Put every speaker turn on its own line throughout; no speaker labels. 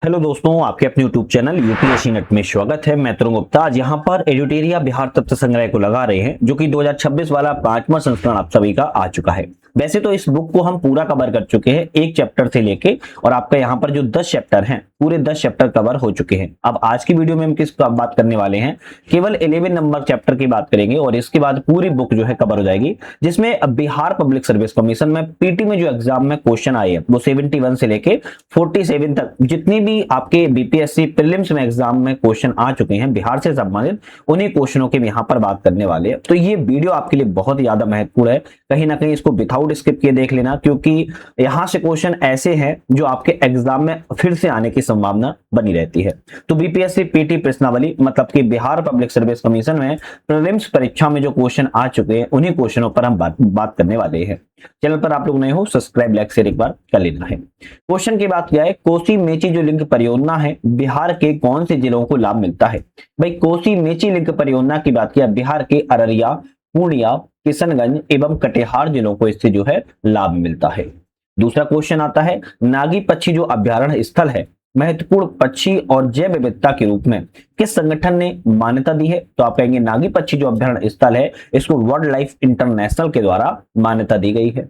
Hello दोस्तों, आपके अपने यूट्यूब चैनल यूपीएससी नेट में स्वागत है। मैं तरुण गुप्ता आज यहाँ पर एडिटोरिया बिहार तत्व संग्रह को लगा रहे हैं, जो कि 2026 वाला 5वां संस्करण आप सभी का आ चुका है। वैसे तो इस बुक को हम पूरा कवर कर चुके हैं, एक चैप्टर से लेके, और आपका यहाँ पर जो 10 चैप्टर हैं पूरे 10 चैप्टर कवर हो चुके हैं। अब आज की वीडियो में हम किस बात करने वाले हैं, केवल 11 नंबर चैप्टर की बात करेंगे और इसके बाद पूरी बुक जो है कवर हो जाएगी, जिसमें बिहार पब्लिक सर्विस कमीशन में पीटी में जो एग्जाम में क्वेश्चन आए हैं वो 71 से लेके 47 तक जितनी भी आपके बीपीएससी प्रीलिम्स में एग्जाम में क्वेश्चन आ चुके हैं बिहार से संबंधित, उन्हीं क्वेश्चनों के यहाँ पर बात करने वाले हैं। तो ये वीडियो आपके लिए बहुत ज्यादा महत्वपूर्ण है, कहीं ना कहीं इसको विदाउट स्किप किए देख लेना, क्योंकि यहां से क्वेश्चन ऐसे हैं जो आपके एग्जाम में फिर से आने की संभावना बनी रहती है। तो बीपीएससी पीटी प्रश्नावली मतलब कि बिहार पब्लिक सर्विस कमीशन में प्रीलिम्स परीक्षा में जो क्वेश्चन आ चुके हैं उन्हीं क्वेश्चनों पर हम बात करने वाले हैं। चैनल पर आप लोग नए हो, सब्सक्राइब लाइक शेयर एक बार कर लेना है। क्वेश्चन की बात किया है, कोसी मेची जो लिंक परियोजना है बिहार के कौन से जिलों को लाभ मिलता है। भाई कोसी मेची लिंक परियोजना की बात किया, बिहार के अररिया, पूर्णिया, किशनगंज एवं कटिहार जिलों को इससे जो है लाभ मिलता है। दूसरा क्वेश्चन आता है, नागी पक्षी जो अभ्यारण्य स्थल है महत्वपूर्ण पक्षी और जैव विविधता के रूप में किस संगठन ने मान्यता दी है। तो आप कहेंगे नागी पक्षी जो अभ्यारण्य स्थल है इसको वर्ल्ड लाइफ इंटरनेशनल के द्वारा मान्यता दी गई है।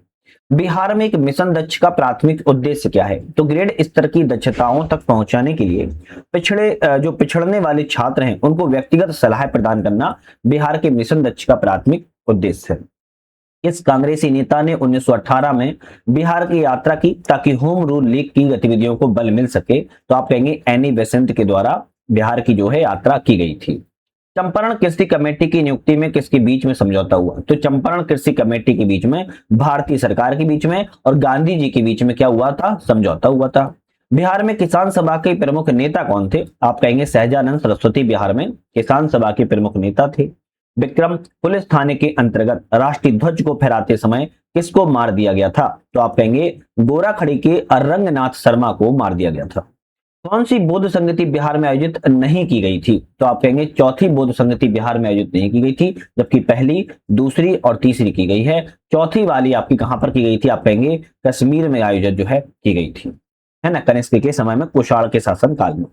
बिहार में एक मिशन दक्ष का प्राथमिक उद्देश्य क्या है। तो ग्रेड स्तर की दक्षताओं तक पहुंचाने के लिए पिछड़ने वाले छात्र हैं उनको व्यक्तिगत सलाह प्रदान करना बिहार के मिशन दक्ष का प्राथमिक उद्देश्य है। इस कांग्रेसी नेता ने 1918 में बिहार की यात्रा की ताकि होम रूल लीग की गतिविधियों को बल मिल सके। तो आप कहेंगे एनी बेसेंट के द्वारा बिहार की जो है यात्रा की गई थी। चंपारण कृषि कमेटी की नियुक्ति में किसके बीच में समझौता हुआ। तो चंपारण कृषि कमेटी के बीच में भारतीय सरकार के बीच में और गांधी जी के बीच में क्या हुआ था, समझौता हुआ था। बिहार में किसान सभा के प्रमुख नेता कौन थे। आप कहेंगे सहजानंद सरस्वती बिहार में किसान सभा के प्रमुख नेता थे। विक्रम पुलिस थाने के अंतर्गत राष्ट्रीय ध्वज को फहराते समय किसको मार दिया गया था। तो आप कहेंगे गोराखड़ी के रंगनाथ शर्मा को मार दिया गया था। कौन सी बौद्ध संगति बिहार में आयोजित नहीं की गई थी। तो आप कहेंगे चौथी बौद्ध संगति बिहार में आयोजित नहीं की गई थी, जबकि पहली, दूसरी और तीसरी की गई है। चौथी वाली आपकी कहां पर की गई थी। आप कहेंगे कश्मीर में आयोजित जो है की गई थी, है ना, कनिष्क के समय में, कुशाण के शासन काल में।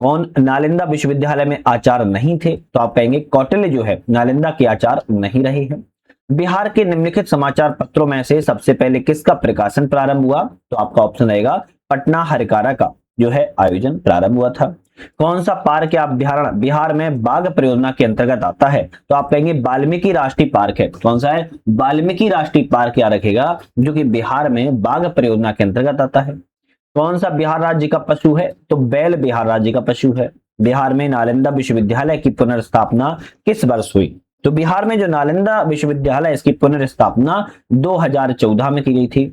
कौन नालंदा विश्वविद्यालय में आचार्य नहीं थे। तो आप कहेंगे कौटिल्य जो है नालंदा के आचार्य नहीं रहे हैं। बिहार के निम्नलिखित समाचार पत्रों में से सबसे पहले किसका प्रकाशन प्रारंभ हुआ। तो आपका ऑप्शन रहेगा पटना हरिकारा का जो है आयोजन प्रारंभ हुआ था। कौन सा पार्क या अभ्यारण्य बिहार में बाघ परियोजना के अंतर्गत आता है। तो आप कहेंगे वाल्मीकि राष्ट्रीय पार्क है। कौन सा है, वाल्मीकि राष्ट्रीय पार्क याद रखेगा, जो कि बिहार में बाघ परियोजना के अंतर्गत आता है। कौन सा बिहार राज्य का पशु है। तो बैल बिहार राज्य का पशु है। बिहार में नालंदा विश्वविद्यालय की पुनर्स्थापना किस वर्ष हुई। तो बिहार में जो नालंदा विश्वविद्यालय इसकी पुनर्स्थापना 2014 में की गई थी।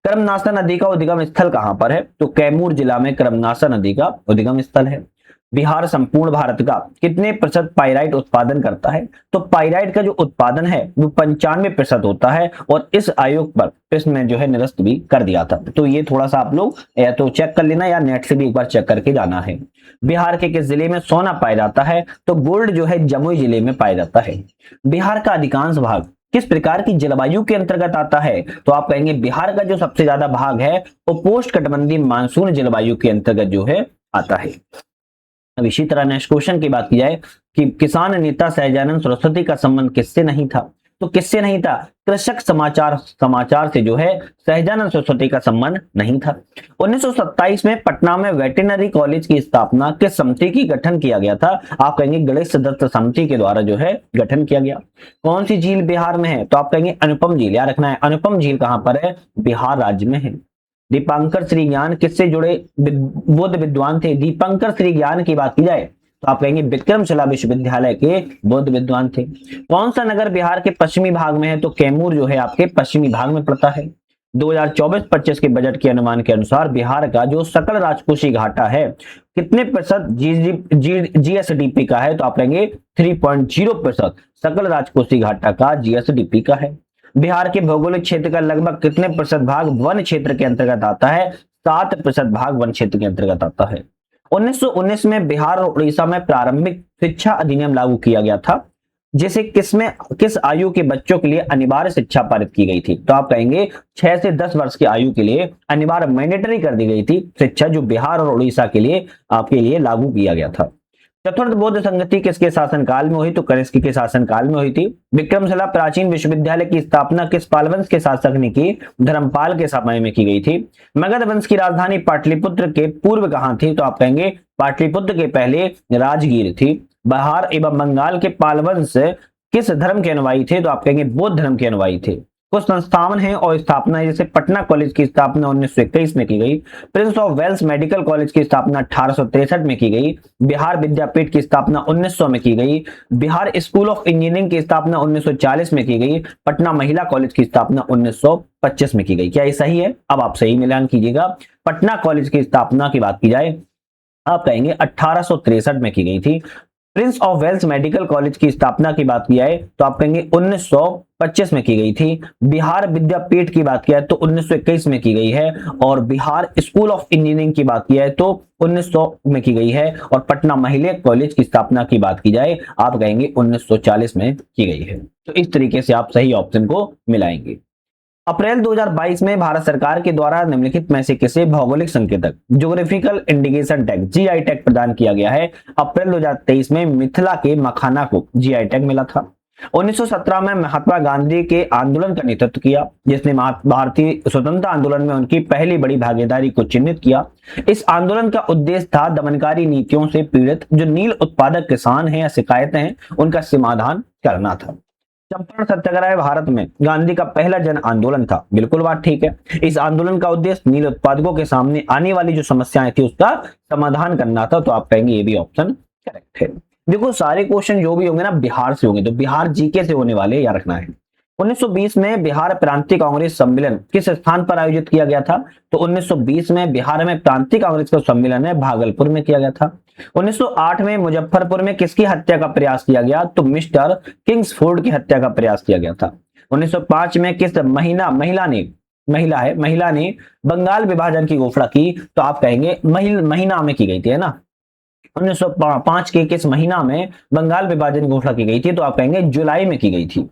कर्मनाशा नदी का उद्गम स्थल कहां पर है। तो कैमूर जिला में कर्मनाशा नदी का उद्गम स्थल है। बिहार संपूर्ण भारत का कितने प्रतिशत पाइराइट उत्पादन करता है। तो पाइराइट का जो उत्पादन है वो 95% होता है, और इस आयोग पर प्रश्न में जो है निरस्त भी कर दिया था। तो ये थोड़ा सा आप लोग या तो चेक कर लेना या नेट से भी एक बार चेक करके जाना है। बिहार के किस जिले में सोना पाया जाता है। तो गोल्ड जो है जमुई जिले में पाया जाता है। बिहार का अधिकांश भाग किस प्रकार की जलवायु के अंतर्गत आता है। तो आप कहेंगे बिहार का जो सबसे ज्यादा भाग है वो पोस्ट कटिबंधीय मानसून जलवायु के अंतर्गत जो है आता है। अब इसी तरह नेक्स्ट क्वेश्चन की बात की जाए कि किसान नेता सहजानंद सरस्वती का संबंध किससे नहीं था। तो किससे नहीं था, कृषक समाचार से जो है सहजानंद सरस्वती का संबंध नहीं था। 1927 में पटना में वेटरनरी कॉलेज की स्थापना किस समिति की गठन किया गया था। आप कहेंगे गणेश दत्त समिति के द्वारा जो है गठन किया गया। कौन सी झील बिहार में है। तो आप कहेंगे अनुपम झील, याद रखना है अनुपम झील कहां पर है, बिहार राज्य में है। दीपांकर श्री ज्ञान किससे जुड़े बौद्ध विद्वान थे। दीपांकर श्री ज्ञान की बात की जाए तो आप कहेंगे विक्रमशिला विश्वविद्यालय के बौद्ध विद्वान थे। कौन सा नगर बिहार के पश्चिमी भाग में है। तो कैमूर जो है आपके पश्चिमी भाग में पड़ता है। 2024-25 के बजट के अनुमान के अनुसार बिहार का जो सकल राजकोषीय घाटा है कितने प्रतिशत जीएसडीपी का है। तो आप कहेंगे 3.0% सकल राजकोषीय घाटा का जीएसडीपी का है। बिहार के भौगोलिक क्षेत्र का लगभग कितने प्रतिशत भाग वन क्षेत्र के अंतर्गत आता है। 7% भाग वन क्षेत्र के अंतर्गत आता है। 1919 में बिहार और उड़ीसा में प्रारंभिक शिक्षा अधिनियम लागू किया गया था। जैसे किस आयु के बच्चों के लिए अनिवार्य शिक्षा पारित की गई थी? तो आप कहेंगे 6 से 10 वर्ष की आयु के लिए अनिवार्य मैंडेटरी कर दी गई थी शिक्षा, जो बिहार और उड़ीसा के लिए आपके लिए लागू किया गया था। चतुर्थ बौद्ध संगति किसके शासनकाल में हुई? तो कनिष्क के शासनकाल में हुई थी। विक्रमशिला प्राचीन विश्वविद्यालय की स्थापना किस पालवंश के शासक ने की? धर्मपाल के समय में की गई थी। मगध वंश की राजधानी पाटलिपुत्र के पूर्व कहां थी? तो आप कहेंगे पाटलिपुत्र के पहले राजगीर थी। बिहार एवं बंगाल के पालवंश किस धर्म के अनुयायी थे? तो आप कहेंगे बौद्ध धर्म के अनुयायी थे। कुछ संस्थान हैं और स्थापना, जैसे पटना कॉलेज की स्थापना 1921 में की गई, Prince of Wales medical college की स्थापना 1863 में की गई, बिहार विद्यापीठ की स्थापना 1900 में की गई, बिहार स्कूल ऑफ इंजीनियरिंग की स्थापना 1940 में की गई, पटना महिला कॉलेज की स्थापना 1925 में की गई। क्या ये सही है? अब आप सही मिलान कीजिएगा। पटना कॉलेज की स्थापना की बात की जाए, आप कहेंगे 1863 में की गई थी। Prince of Wales medical college की स्थापना की बात की जाए तो आप कहेंगे 1925 में की गई थी। बिहार विद्यापीठ की बात की जाए तो 1921 में की गई है, और बिहार स्कूल ऑफ इंजीनियरिंग की बात की जाए तो 1900 में की गई है, और पटना महिला कॉलेज की स्थापना की बात की जाए आप कहेंगे 1940 में की गई है। तो इस तरीके से आप सही ऑप्शन को मिलाएंगे। अप्रैल 2022 में भारत सरकार के द्वारा निम्नलिखित में से किसे भौगोलिक संकेतक geographical indication tag GI tag प्रदान किया गया है? अप्रैल 2023 में मिथिला के मखाना को जीआई टैग मिला था। 1917 में महात्मा गांधी के आंदोलन का नेतृत्व किया, जिसने भारतीय स्वतंत्रता आंदोलन में उनकी पहली बड़ी भागीदारी को चिन्हित किया। इस आंदोलन का उद्देश्य था दमनकारी नीतियों से पीड़ित जो नील उत्पादक किसान हैं या शिकायतें हैं उनका समाधान करना था। चंपारण सत्याग्रह भारत में गांधी का पहला जन आंदोलन था। बिल्कुल बात ठीक है। इस आंदोलन का उद्देश्य नील उत्पादकों के सामने आने वाली जो समस्याएं थी उसका समाधान करना था। तो आप कहेंगे ये भी ऑप्शन करेक्ट है। देखो सारे क्वेश्चन जो भी होंगे ना बिहार से होंगे, तो बिहार जीके से होने वाले, याद रखना है। 1920 में बिहार प्रांतीय कांग्रेस सम्मेलन किस स्थान पर आयोजित किया गया था? तो 1920 में बिहार में प्रांतीय कांग्रेस का सम्मेलन है भागलपुर में किया गया था। 1908 में मुजफ्फरपुर में किसकी हत्या का प्रयास किया गया? तो मिस्टर किंग्सफोर्ड की हत्या का प्रयास किया गया था। 1905 में किस महिला ने बंगाल विभाजन की घोषणा की? तो आप कहेंगे महीना में की गई थी, है ना। 1905 के किस महीना में बंगाल विभाजन की घोषणा की गई थी? तो आप कहेंगे जुलाई में की गई थी।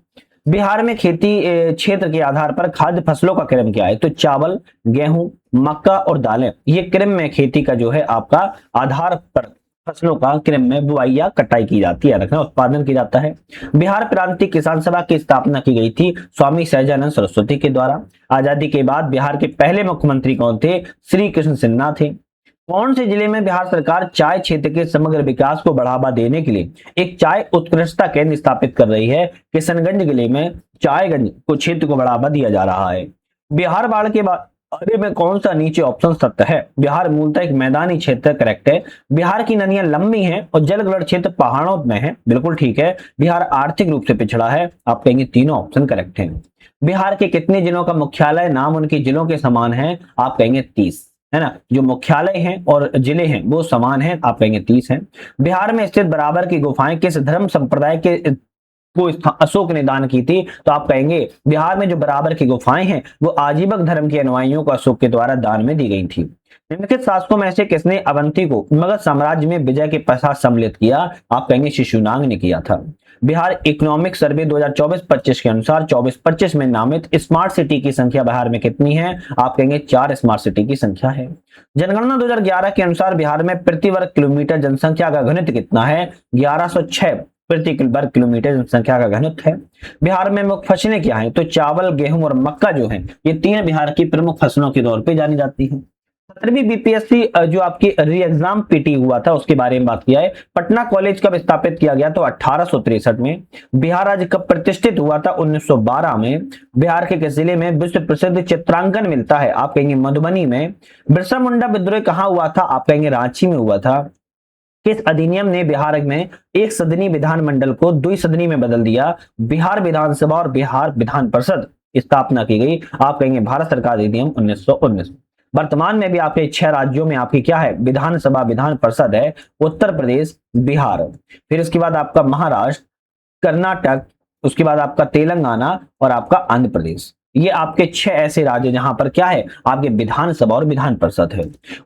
बिहार में खेती क्षेत्र के आधार पर खाद्य फसलों का क्रम क्या है? तो चावल, गेहूं, मक्का और दालें, ये क्रम में खेती का जो है आपका आधार पर फसलों का क्रम में बुआई या कटाई की जाती है, रखना उत्पादन किया जाता है। बिहार प्रांतीय किसान सभा की स्थापना की गई थी स्वामी सहजानंद सरस्वती के द्वारा। आजादी के बाद बिहार के पहले मुख्यमंत्री कौन थे? श्री कृष्ण सिन्हा थे। कौन से जिले में बिहार सरकार चाय क्षेत्र के समग्र विकास को बढ़ावा देने के लिए एक चाय उत्कृष्टता केंद्र स्थापित कर रही है? किशनगंज जिले में चायगंज को क्षेत्र को बढ़ावा दिया जा रहा है। बिहार बाढ़ के बारे में कौन सा नीचे ऑप्शन सत्य है? बिहार मूलतः एक मैदानी क्षेत्र, करेक्ट है। बिहार की नदियां लंबी हैं और जलग्रहण क्षेत्र पहाड़ों में है, बिल्कुल ठीक है। बिहार आर्थिक रूप से पिछड़ा है, आप कहेंगे तीनों ऑप्शन करेक्ट है। बिहार के कितने जिलों का मुख्यालय नाम उनके जिलों के समान है? आप कहेंगे 30, है ना। जो मुख्यालय हैं और जिले हैं वो समान हैं, आप कहेंगे 30 हैं। बिहार में स्थित बराबर की गुफाएं किस धर्म संप्रदाय के को अशोक ने दान की थी? तो आप कहेंगे बिहार में जो बराबर की गुफाएं हैं वो आजीवक धर्म के अनुयायियों को अशोक के द्वारा दान में दी गई थी। निम्नलिखित शासकों में से किसने अवंती को मगध साम्राज्य में विजय के पश्चात सम्मिलित किया? आप कहेंगे शिशुनाग ने किया था। बिहार इकोनॉमिक सर्वे 2024-25 के अनुसार 24-25 में नामित स्मार्ट सिटी की संख्या बिहार में कितनी है? आप कहेंगे 4 स्मार्ट सिटी की संख्या है। जनगणना 2011 के अनुसार बिहार में प्रति वर्ग किलोमीटर जनसंख्या का घनत्व कितना है? 1106 प्रति वर्ग किलोमीटर जनसंख्या का घनत्व है। बिहार में मुख्य फसलें क्या है? तो चावल, गेहूं और मक्का जो है ये तीन बिहार की प्रमुख फसलों के तौर पर जानी जाती है। 17वीं बीपीएससी जो आपकी री एग्जाम पीटी हुआ था उसके बारे में बात किया है। पटना कॉलेज कब स्थापित किया गया? तो 1863 में। बिहार राज्य कब प्रतिष्ठित हुआ था? 1912 में। बिहार के किस जिले में विश्व प्रसिद्ध चित्रांकन मिलता है? आप कहेंगे मधुबनी में। बिरसा मुंडा विद्रोह कहां हुआ था? आप कहेंगे रांची में हुआ था। किस अधिनियम ने बिहार में एक सदनी विधानमंडल को द्विसदनी में बदल दिया? बिहार विधानसभा और बिहार विधान परिषद स्थापना की गई, आप कहेंगे भारत सरकार अधिनियम 1919। वर्तमान में भी आपके 6 राज्यों में आपकी क्या है? विधानसभा विधान परिषद है, उत्तर प्रदेश, बिहार, फिर इसके बाद आपका महाराष्ट्र, कर्नाटक, उसके बाद आपका तेलंगाना और आपका आंध्र प्रदेश। ये आपके 6 ऐसे राज्य जहां पर क्या है, आपके विधानसभा और विधान परिषद है।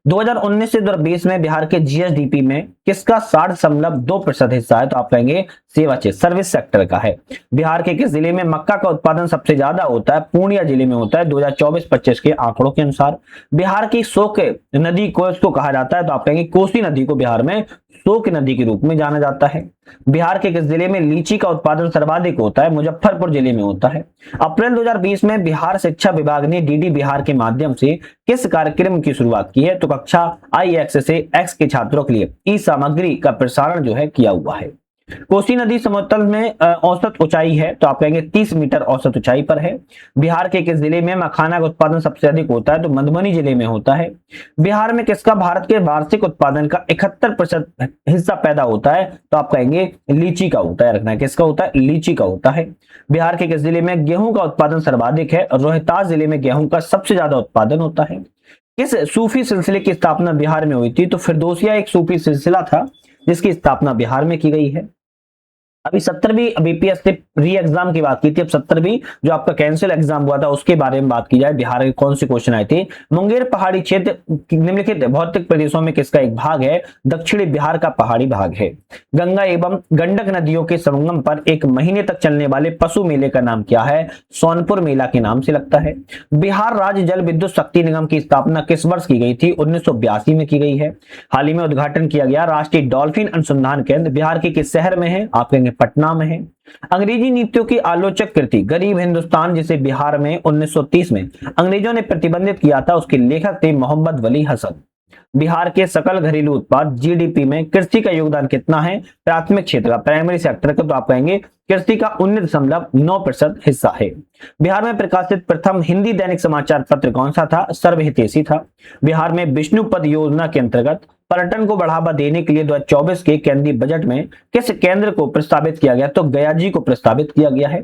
2019 से 2020 में बिहार के जीएसडीपी में किसका 60.2% हिस्सा है, तो आप कहेंगे सेवा क्षेत्र सर्विस सेक्टर का है। बिहार के किस जिले में मक्का का उत्पादन सबसे ज्यादा होता है, पूर्णिया जिले में होता है 2024-25 के आंकड़ों के अनुसार। बिहार की शोक नदी को इसको कहा जाता है, तो आप कहेंगे कोसी नदी को बिहार में शोक नदी के रूप में जाना जाता है। बिहार के किस जिले में लीची का उत्पादन सर्वाधिक होता है, मुजफ्फरपुर जिले में होता है। अप्रैल 2020 में बिहार शिक्षा विभाग ने डीडी बिहार के माध्यम से किस कार्यक्रम की शुरुआत की है, तो कक्षा IX से X के छात्रों के लिए ई सामग्री का प्रसारण जो है किया हुआ है। कोसी नदी समतल में औसत ऊंचाई है, तो आप कहेंगे 30 मीटर औसत ऊंचाई पर है। बिहार के किस जिले में मखाना का उत्पादन सबसे अधिक होता है, तो मधुबनी जिले में होता है। बिहार में किसका भारत के वार्षिक उत्पादन का 71% हिस्सा पैदा होता है, तो आप कहेंगे लीची का होता है, रखना है किसका होता है, लीची का होता है। बिहार के किस जिले में गेहूं का उत्पादन सर्वाधिक है, रोहतास जिले में गेहूं का सबसे ज्यादा उत्पादन होता है। किस सूफी सिलसिले की स्थापना बिहार में हुई थी, तो फिरदौसिया एक सूफी सिलसिला था जिसकी स्थापना बिहार में की गई है। अभी 70वीं बीपीएससी री एग्जाम की बात की थी, अब 70वीं जो आपका कैंसिल एग्जाम हुआ था उसके बारे में बात की जाए, बिहार के कौन से क्वेश्चन आए थे। मुंगेर पहाड़ी क्षेत्र निम्नलिखित भौतिक प्रदेशों में किसका एक भाग है, दक्षिणी बिहार का पहाड़ी भाग है। गंगा एवं गंडक नदियों के संगम पर एक महीने तक चलने वाले पशु मेले का नाम क्या है, सोनपुर मेला के नाम से लगता है। बिहार राज्य जल विद्युत शक्ति निगम की स्थापना किस वर्ष की गई थी, 1982 में की गई है। हाल ही में उद्घाटन किया गया राष्ट्रीय डॉल्फिन अनुसंधान केंद्र बिहार के किस शहर में है, आप कहेंगे पटना में है। अंग्रेजी नीतियों की आलोचक कृति गरीब हिंदुस्तान जिसे बिहार में 1930 में अंग्रेजों ने प्रतिबंधित किया था, उसके लेखक थे मोहम्मद वली हसन। बिहार के सकल घरेलू उत्पाद जीडीपी में कृषि का योगदान कितना है, प्राथमिक क्षेत्र का प्राइमरी सेक्टर का, तो आप कहेंगे कृषि का 19.9% हिस्सा है। बिहार में प्रकाशित प्रथम हिंदी दैनिक समाचार पत्र कौन सा था, सर्वहितैषी था। बिहार में विष्णुपद योजना के अंतर्गत पर्यटन को बढ़ावा देने के लिए 2024 के केंद्रीय बजट में किस केंद्र को प्रस्तावित किया गया, तो गया जी को प्रस्तावित किया गया है।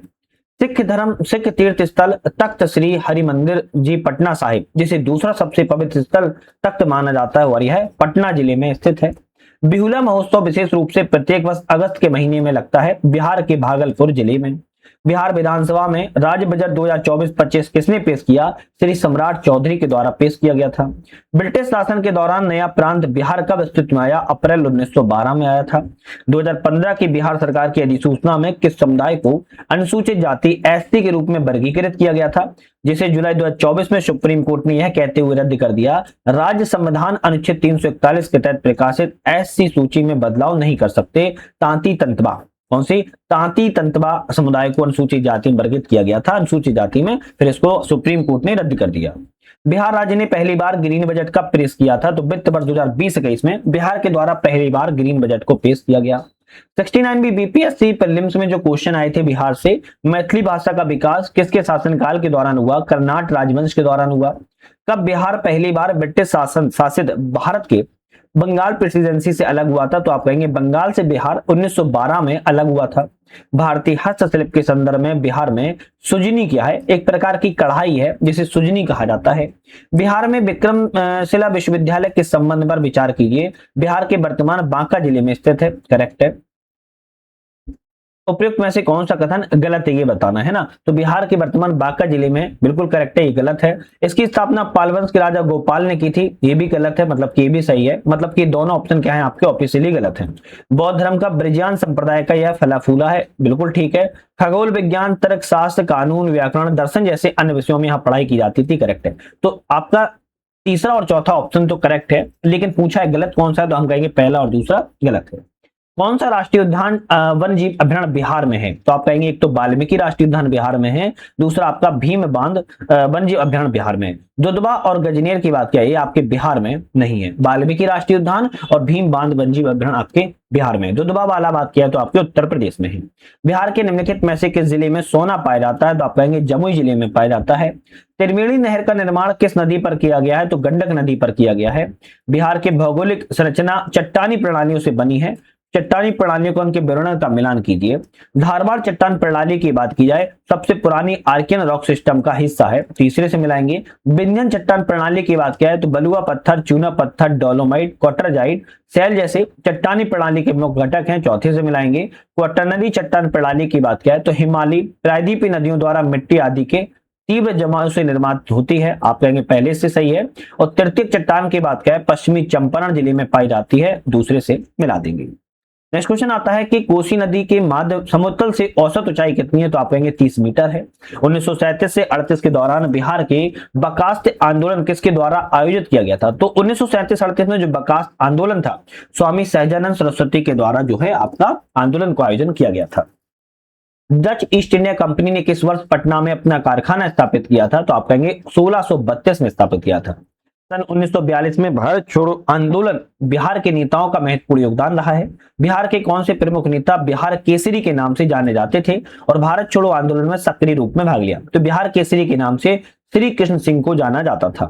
सिख तीर्थ स्थल तख्त श्री हरिमंदिर जी पटना साहिब जिसे दूसरा सबसे पवित्र स्थल तख्त माना जाता है और यह पटना जिले में स्थित है। बिहुला महोत्सव विशेष रूप से प्रत्येक वर्ष अगस्त के महीने में लगता है बिहार के भागलपुर जिले में। बिहार विधानसभा में राज्य बजट 2024-25 किसने पेश किया, श्री सम्राट चौधरी के द्वारा पेश किया गया था। ब्रिटिश शासन के दौरान नया प्रांत बिहार कब अस्तित्व में आया, अप्रैल 1912 में आया था। 2015 की बिहार सरकार की अधिसूचना में किस समुदाय को अनुसूचित जाति SC के रूप में वर्गीकृत किया गया था, जिसे जुलाई 2024 में सुप्रीम कोर्ट ने यह कहते हुए रद्द कर दिया, राज्य संविधान अनुच्छेद 341 के तहत प्रकाशित SC सूची में बदलाव नहीं कर सकते। तांती तंतबा, कौन सी, तांती तंतबा समुदाय को अनुसूचित जाति में वर्गीकृत किया गया था, अनुसूचित जाति में, फिर इसको सुप्रीम कोर्ट ने रद्द कर दिया। बिहार राज्य ने पहली बार ग्रीन बजट कब पेश किया था, तो वित्त वर्ष 2020-21 में बिहार के द्वारा पहली बार ग्रीन बजट को पेश किया गया। 69वीं बीपीएससी प्रीलिम्स में जो क्वेश्चन आए थे बिहार से, मैथिली भाषा का विकास किसके शासनकाल के दौरान हुआ, कर्नाट राजवंश के दौरान हुआ। कब बिहार पहली बार ब्रिटिश शासन शासित भारत के बंगाल प्रेसिडेंसी से अलग हुआ था, तो आप कहेंगे बंगाल से बिहार 1912 में अलग हुआ था। भारतीय हस्तशिल्प के संदर्भ में बिहार में सुजनी क्या है, एक प्रकार की कढ़ाई है जिसे सुजनी कहा जाता है। बिहार में विक्रमशिला विश्वविद्यालय के संबंध पर विचार कीजिए, बिहार के वर्तमान बांका जिले में स्थित है, करेक्ट है। उपयुक्त में से कौन सा कथन गलत है ये बताना है ना, तो बिहार के वर्तमान बांका जिले में बिल्कुल करेक्ट है, ये गलत है। इसकी स्थापना पालवंश के राजा गोपाल ने की थी, ये भी गलत है, मतलब कि ये भी सही है, मतलब कि दोनों ऑप्शन क्या है आपके ऑफिशियली गलत है। बौद्ध धर्म का ब्रजियान संप्रदाय का यह फला फूला है, बिल्कुल ठीक है। खगोल विज्ञान, तर्क शास्त्र, कानून, व्याकरण, दर्शन जैसे अन्य विषयों में यहाँ पढ़ाई की जाती थी, करेक्ट है। तो आपका तीसरा और चौथा ऑप्शन तो करेक्ट है, लेकिन पूछा है गलत कौन सा है, तो हम कहेंगे पहला और दूसरा गलत है। कौन सा राष्ट्रीय उद्यान वन्य जीव अभयारण्य बिहार में है, तो आप कहेंगे एक तो वाल्मीकि राष्ट्रीय उद्यान बिहार में है, दूसरा आपका भीम बांध वन्य जीव अभयारण्य बिहार में है। दुधवा और गजनेर की बात क्या है, ये आपके बिहार में नहीं है। वाल्मीकि राष्ट्रीय उद्यान और भीम बांध वन्य जीव अभयारण्य आपके बिहार में। दुधवा वाला बात किया तो आपके उत्तर प्रदेश में है। बिहार के निम्नलिखित में से किस जिले में सोना पाया जाता है, तो आप कहेंगे जमुई जिले में पाया जाता है। त्रिवेणी नहर का निर्माण किस नदी पर किया गया है, तो गंडक नदी पर किया गया है। बिहार के भौगोलिक संरचना चट्टानी प्रणालियों से बनी है, चट्टानी प्रणालियों को उनके विवरण का मिलान कीजिए। धारवाड़ चट्टान प्रणाली की बात की जाए सबसे पुरानी आर्कियन रॉक सिस्टम का हिस्सा है, तीसरे से मिलाएंगे। विंध्यन चट्टान प्रणाली की बात किया है तो बलुआ पत्थर, चूना पत्थर, डोलोमाइट, क्वार्टरजाइट, सैल जैसे चट्टानी प्रणाली के मुख्य घटक हैं, चौथे से मिलाएंगे। क्वार्टरनरी चट्टान प्रणाली की बात किया है तो हिमालय, प्रायद्वीपीय नदियों द्वारा मिट्टी आदि के तीव्र जमाव से निर्मित होती है, आप कहेंगे पहले से सही है। और तृतीयक चट्टान की बात करें पश्चिमी चंपारण जिले में पाई जाती है, दूसरे से मिला देंगे। नेक्स्ट क्वेश्चन आता है कि कोसी नदी के माध्य समुद्र से औसत ऊंचाई कितनी है, तो आप कहेंगे 30 मीटर है। 1937 से 38 के दौरान बिहार के बर्खास्त आंदोलन किसके द्वारा आयोजित किया गया था, तो 1937-38 में जो बर्खास्त आंदोलन था स्वामी सहजानंद सरस्वती के द्वारा जो है आपका आंदोलन को आयोजन किया गया था। डच ईस्ट इंडिया कंपनी ने किस वर्ष पटना में अपना कारखाना स्थापित किया था, तो आप कहेंगे 1632 में स्थापित किया था। सन 1942 में भारत छोड़ो आंदोलन बिहार के नेताओं का महत्वपूर्ण योगदान रहा है। बिहार के कौन से प्रमुख नेता बिहार केसरी के नाम से जाने जाते थे और भारत छोड़ो आंदोलन में सक्रिय रूप में भाग लिया, तो बिहार केसरी के नाम से श्री कृष्ण सिंह को जाना जाता था।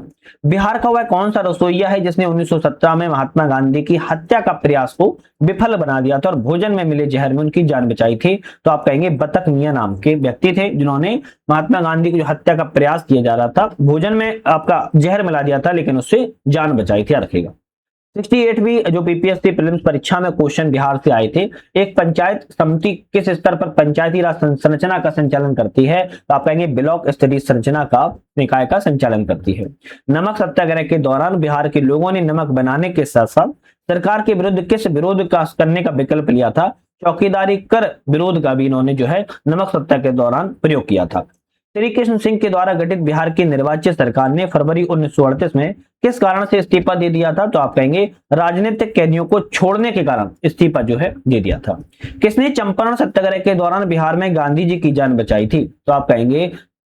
बिहार का वह कौन सा रसोइया है जिसने 1917 में महात्मा गांधी की हत्या का प्रयास को विफल बना दिया था और भोजन में मिले जहर में उनकी जान बचाई थी, तो आप कहेंगे बतख मियां नाम के व्यक्ति थे जिन्होंने महात्मा गांधी की जो हत्या का प्रयास किया जा रहा था, भोजन में आपका जहर मिला दिया था लेकिन उससे जान बचाई थी, रखेगा। 68वीं जो पीपीएससी प्रीलिम्स परीक्षा में क्वेश्चन बिहार से आए थे, एक पंचायत समिति किस स्तर पर पंचायती राज संरचना का संचालन करती है, तो आप कहेंगे ब्लॉक स्तरीय संरचना का निकाय का संचालन करती है। नमक सत्याग्रह के दौरान बिहार के लोगों ने नमक बनाने के साथ साथ सरकार के विरुद्ध किस विरोध का करने का विकल्प लिया था, चौकीदारी कर विरोध का भी इन्होंने जो है नमक सत्याग्रह के दौरान प्रयोग किया था। श्री कृष्ण सिंह के द्वारा गठित बिहार की निर्वाचित सरकार ने फरवरी 1938 में किस कारण से इस्तीफा दे दिया था, तो आप कहेंगे राजनीतिक कैदियों को छोड़ने के कारण इस्तीफा जो है दे दिया था। किसने चंपारण सत्याग्रह के दौरान बिहार में गांधी जी की जान बचाई थी, तो आप कहेंगे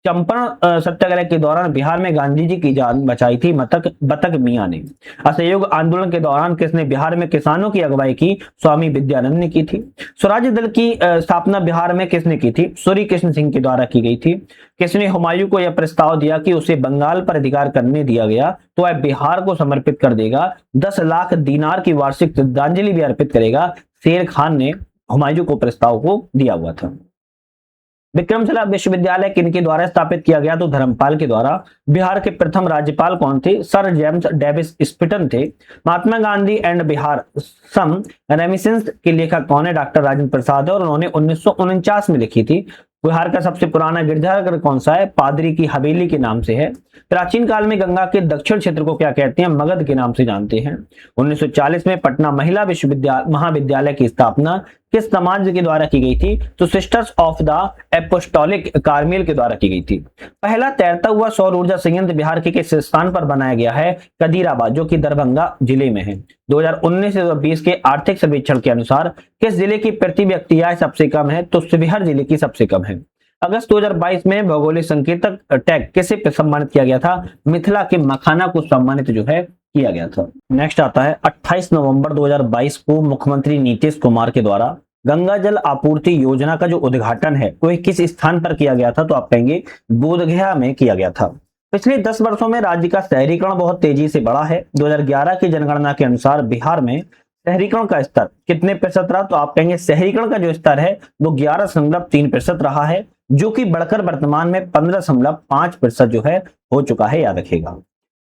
चंपारण सत्याग्रह के दौरान बिहार में गांधी जी की जान बचाई थी बतख मियां ने। असहयोग आंदोलन के दौरान किसने बिहार में किसानों की अगुवाई की, स्वामी विद्यानंद ने की थी। स्वराज्य दल की स्थापना बिहार में किसने की थी, श्री कृष्ण सिंह के द्वारा की गई थी। किसने हुमायूं को यह प्रस्ताव दिया कि उसे बंगाल पर अधिकार करने दिया गया तो वह बिहार को समर्पित कर देगा, 10 लाख दीनार की वार्षिक श्रद्धांजलि भी अर्पित करेगा। शेर खान ने हुमायूं को प्रस्ताव को दिया हुआ था। विक्रमशिला विश्वविद्यालय किनके द्वारा स्थापित किया गया, तो धर्मपाल के द्वारा। बिहार के प्रथम राज्यपाल कौन थे, सर जेम्स डेविस स्पिटन थे। महात्मा गांधी एंड बिहार सम रेमिसेंस के लेखक कौन है, डॉक्टर राजेंद्र प्रसाद है और उन्होंने 1949 में लिखी थी। बिहार का सबसे पुराना गिरजाघर कौन सा है, पादरी की हवेली के नाम से है। प्राचीन काल में गंगा के दक्षिण क्षेत्र को क्या कहते हैं, मगध के नाम से जानते हैं। 1940 में पटना महिला विश्वविद्यालय महाविद्यालय की स्थापना किस समाज के द्वारा की गई थी, तो sisters of the apostolic Carmel के द्वारा की गई थी। पहला तैरता हुआ सौर ऊर्जा संयंत्र बिहार के किस स्थान पर बनाया गया है, कदीराबाद जो कि दरभंगा जिले में है। 2019 से 2020 के आर्थिक सर्वेक्षण के अनुसार किस जिले की प्रति व्यक्ति आय सबसे कम है, तो शिवहर जिले की सबसे कम है। अगस्त 2022 में भौगोलिक संकेतक टैग किसे सम्मानित किया गया था, मिथिला के मखाना को सम्मानित जो है किया गया था। नेक्स्ट आता है 28 नवंबर 2022 को मुख्यमंत्री नीतीश कुमार के द्वारा गंगा जल आपूर्ति योजना का जो उद्घाटन है वह किस स्थान पर किया गया था, तो आप कहेंगे बोधगया में किया गया था। पिछले 10 वर्षों में राज्य का शहरीकरण बहुत तेजी से बढ़ा है। 2011 की जनगणना के अनुसार बिहार में शहरीकरण का स्तर कितने प्रतिशत रहा, तो आप कहेंगे शहरीकरण का जो स्तर है वो 11.3% रहा है, जो कि बढ़कर वर्तमान में 15.5% जो है हो चुका है, याद रखिएगा।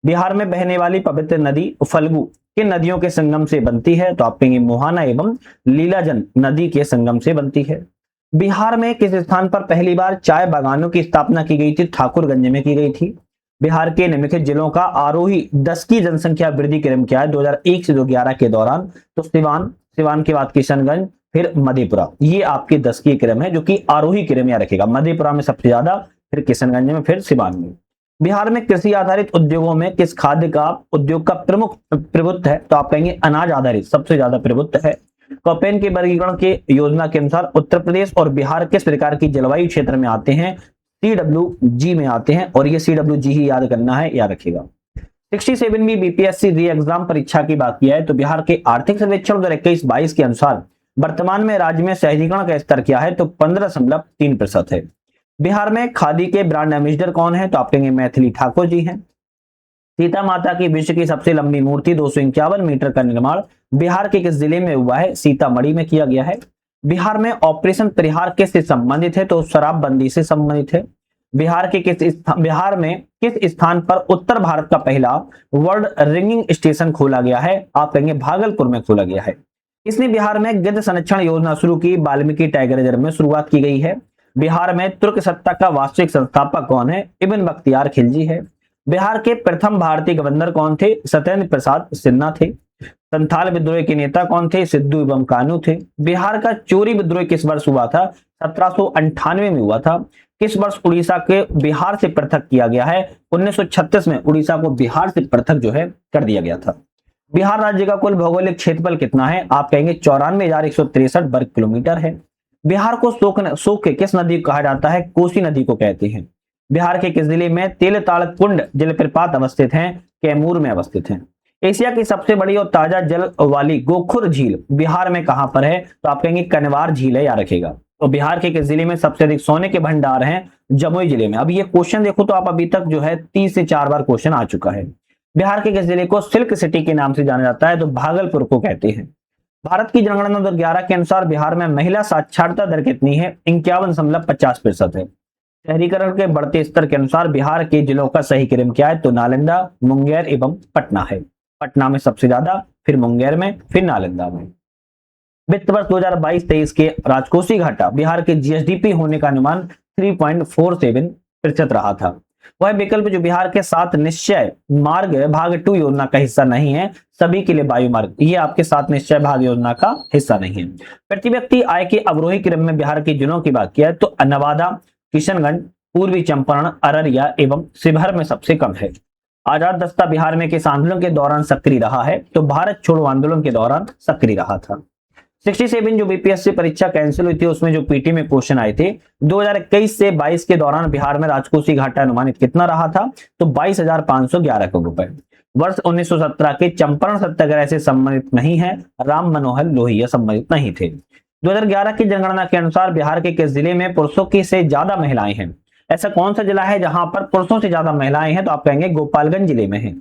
बिहार में बहने वाली पवित्र नदी फल्गु किन नदियों के संगम से बनती है, तो आप कहेंगे मोहाना एवं लीलाजन नदी के संगम से बनती है। बिहार में किस स्थान पर पहली बार चाय बागानों की स्थापना की गई थी, ठाकुरगंज में की गई थी। बिहार के निम्नलिखित जिलों का आरोही 10 की जनसंख्या वृद्धि क्रम क्या है 2001 से 2011 के दौरान, तो सिवान के बाद किशनगंज फिर मधेपुरा, ये आपके 10 की क्रम है जो कि आरोही क्रम याद रखेगा। मधेपुरा में सबसे ज्यादा, फिर किशनगंज में, फिर सिवान में। बिहार में कृषि आधारित उद्योगों में किस खाद्य का उद्योग का प्रमुख प्रभुत्व है, तो आप कहेंगे अनाज आधारित सबसे ज्यादा प्रभुत्व है। कोपेन के वर्गीकरण के योजना के अनुसार उत्तर प्रदेश और बिहार किस प्रकार की जलवायु क्षेत्र में आते हैं, CWG में आते हैं और ये CWG ही याद करना है, याद रखिएगा। 67वीं बीपीएससी री एग्जाम परीक्षा की बात किया है तो बिहार के आर्थिक सर्वेक्षण 2021-22 के अनुसार वर्तमान में राज्य में शहरीकरण का स्तर क्या है, तो 15.3% है। बिहार में खादी के ब्रांड एम्बेसडर कौन है, तो आप कहेंगे मैथिली ठाकुर जी हैं। सीता माता की विश्व की सबसे लंबी मूर्ति 251 मीटर का निर्माण बिहार के किस जिले में हुआ है, सीतामढ़ी में किया गया है। बिहार में ऑपरेशन परिहार किससे संबंधित है, तो शराबबंदी से संबंधित है। बिहार में किस स्थान पर उत्तर भारत का पहला वर्ल्ड रिंगिंग स्टेशन खोला गया है, आप कहेंगे भागलपुर में खोला गया है। इसने बिहार में गिद्ध संरक्षण योजना शुरू की, वाल्मीकि टाइगर रिजर्व में शुरुआत की गई है। बिहार में तुर्क सत्ता का वास्तविक संस्थापक कौन है? इब्न बख्तियार खिलजी है। बिहार के प्रथम भारतीय गवर्नर कौन थे? सत्येंद्र प्रसाद सिन्हा थे। संथाल विद्रोह के नेता कौन थे? सिद्धू एवं कान्हू थे। बिहार का चोरी विद्रोह किस वर्ष हुआ था? 1798 में हुआ था। किस वर्ष उड़ीसा के बिहार से पृथक किया गया है? 1936 में उड़ीसा को बिहार से पृथक जो है कर दिया गया था। बिहार राज्य का कुल भौगोलिक क्षेत्रफल कितना है? आप कहेंगे 94,163 वर्ग किलोमीटर है। बिहार को शोक किस नदी को कहा जाता है? कोसी नदी को कहते हैं। बिहार के किस जिले में तेलताड़ कुंड जलप्रपात अवस्थित हैं? कैमूर में अवस्थित हैं। एशिया की सबसे बड़ी और ताजा जल वाली गोखुर झील बिहार में कहां पर है? तो आप कहेंगे कनवार झील है, याद रखेगा। तो बिहार के किस जिले में सबसे अधिक सोने के भंडार हैं? जमुई जिले में। अब ये क्वेश्चन देखो तो आप अभी तक जो है 3 से 4 बार क्वेश्चन आ चुका है। बिहार के किस जिले को सिल्क सिटी के नाम से जाना जाता है? तो भागलपुर को कहते हैं। भारत की जनगणना 2011 के अनुसार बिहार में महिला साक्षरता दर कितनी है? 51.50% है। शहरीकरण के बढ़ते स्तर के अनुसार बिहार के जिलों का सही क्रम क्या है? तो नालंदा, मुंगेर एवं पटना है। पटना में सबसे ज्यादा, फिर मुंगेर में, फिर नालंदा में। वित्त वर्ष 2022-23 के राजकोषीय घाटा बिहार के जीएसडीपी होने का अनुमान 3.47% रहा था। वह विकल्प जो बिहार के 7 निश्चय मार्ग भाग 2 योजना का हिस्सा नहीं है, सभी के लिए वायु मार्ग, ये आपके 7 निश्चय भाग योजना का हिस्सा नहीं है। प्रति व्यक्ति आय के अवरोही क्रम में बिहार के जिलों की बात किया तो नवादा, किशनगंज, पूर्वी चंपारण, अररिया एवं शिवहर में सबसे कम है। आजाद दस्ता बिहार में किस आंदोलन के दौरान सक्रिय रहा है? तो भारत छोड़ो आंदोलन के दौरान सक्रिय रहा था। 67 जो बीपीएससी परीक्षा कैंसिल हुई थी उसमें जो पीटी में क्वेश्चन आए थे 2021 से 22 के दौरान बिहार में राजकोषीय घाटा अनुमानित कितना रहा था? तो 22,511 करोड़ रुपए। वर्ष 1917 के चंपारण सत्याग्रह से संबंधित नहीं है, राम मनोहर लोहिया संबंधित नहीं थे। 2011 की जनगणना के अनुसार बिहार के किस जिले में पुरुषों की से ज्यादा महिलाएं हैं? ऐसा कौन सा जिला है जहां पर पुरुषों से ज्यादा महिलाएं हैं? तो आप कहेंगे गोपालगंज जिले में है।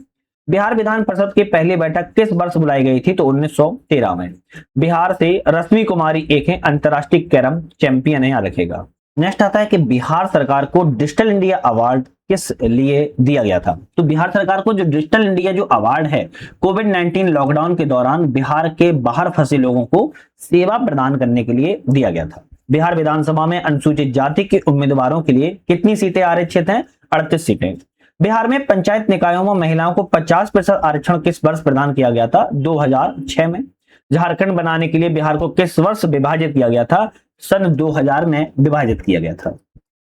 बिहार विधान परिषद की पहली बैठक किस वर्ष बुलाई गई थी? तो 1913 में। बिहार से रश्मि कुमारी एक है अंतरराष्ट्रीय कैरम चैंपियन है, याद रखेगा। नेक्स्ट आता है कि बिहार सरकार को डिजिटल इंडिया अवार्ड किस लिए दिया गया था? तो बिहार सरकार को जो डिजिटल इंडिया जो अवार्ड है कोविड-19 लॉकडाउन के दौरान बिहार के बाहर फंसे लोगों को सेवा प्रदान करने के लिए दिया गया था। बिहार विधानसभा में अनुसूचित जाति के उम्मीदवारों के लिए कितनी सीटें आरक्षित हैं? 38 सीटें। बिहार में पंचायत निकायों में महिलाओं को 50% आरक्षण किस वर्ष प्रदान किया गया था? 2006 में। झारखंड बनाने के लिए बिहार को किस वर्ष विभाजित किया गया था? सन 2000 में विभाजित किया गया था।